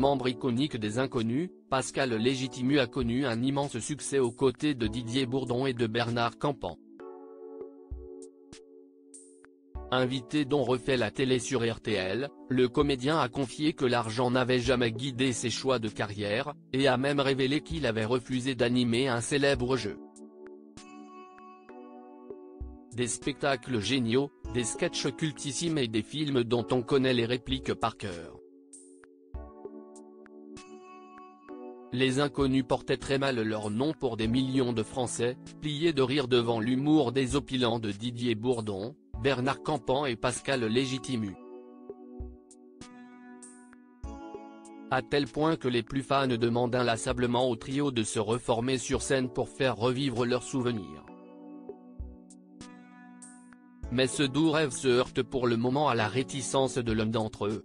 membre iconique des Inconnus, Pascal Légitimu a connu un immense succès aux côtés de Didier Bourdon et de Bernard Campan. Invité dont refait la télé sur RTL, le comédien a confié que l'argent n'avait jamais guidé ses choix de carrière, et a même révélé qu'il avait refusé d'animer un célèbre jeu. Des spectacles géniaux, des sketchs cultissimes et des films dont on connaît les répliques par cœur. Les Inconnus portaient très mal leur nom pour des millions de Français, pliés de rire devant l'humour désopilant de Didier Bourdon, Bernard Campan et Pascal Légitimu. À tel point que les plus fans demandent inlassablement au trio de se reformer sur scène pour faire revivre leurs souvenirs. Mais ce doux rêve se heurte pour le moment à la réticence de l'un d'entre eux.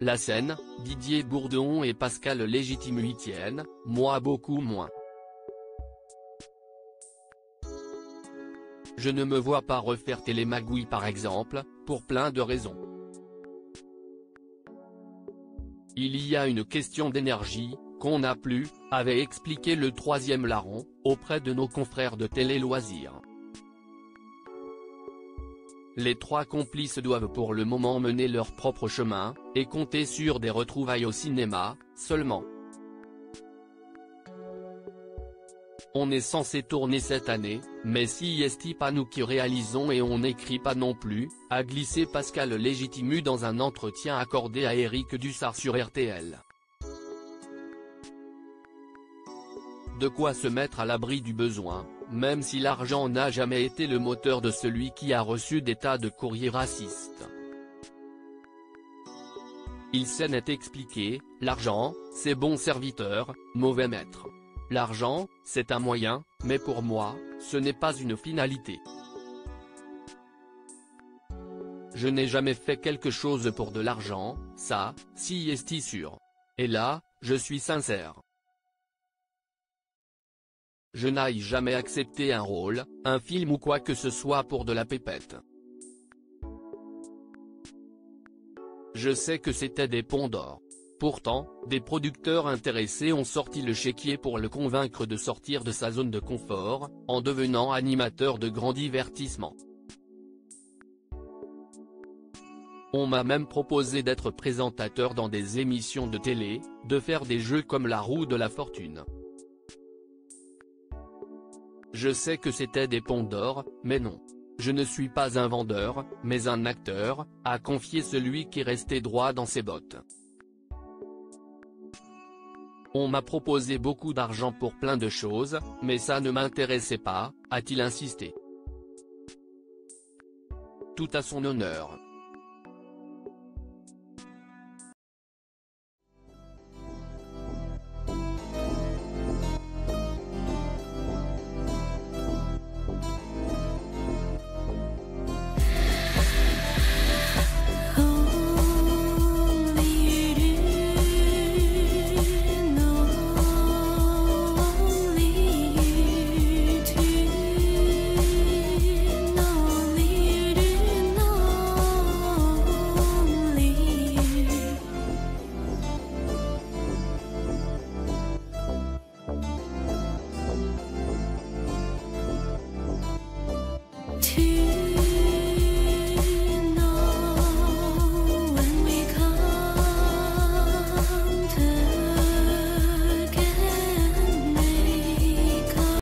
La scène, Didier Bourdon et Pascal Légitimu y tiennent, moi beaucoup moins. Je ne me vois pas refaire Télémagouille par exemple, pour plein de raisons. Il y a une question d'énergie, qu'on n'a plus, avait expliqué le troisième larron, auprès de nos confrères de Télé Loisirs. Les trois complices doivent pour le moment mener leur propre chemin, et compter sur des retrouvailles au cinéma, seulement. On est censé tourner cette année, mais si est pas nous qui réalisons et on n'écrit pas non plus, a glissé Pascal Légitimu dans un entretien accordé à Éric Dussart sur RTL. De quoi se mettre à l'abri du besoin, même si l'argent n'a jamais été le moteur de celui qui a reçu des tas de courriers racistes. Il s'en est expliqué, l'argent, c'est bon serviteur, mauvais maître. L'argent, c'est un moyen, mais pour moi, ce n'est pas une finalité. Je n'ai jamais fait quelque chose pour de l'argent, ça, si est sûr. Et là, je suis sincère. Je n'aille jamais accepté un rôle, un film ou quoi que ce soit pour de la pépette. Je sais que c'était des ponts d'or. Pourtant, des producteurs intéressés ont sorti le chéquier pour le convaincre de sortir de sa zone de confort, en devenant animateur de grand divertissement. On m'a même proposé d'être présentateur dans des émissions de télé, de faire des jeux comme la roue de la fortune. Je sais que c'était des ponts d'or, mais non. Je ne suis pas un vendeur, mais un acteur, a confié celui qui restait droit dans ses bottes. On m'a proposé beaucoup d'argent pour plein de choses, mais ça ne m'intéressait pas, a-t-il insisté. Tout à son honneur. To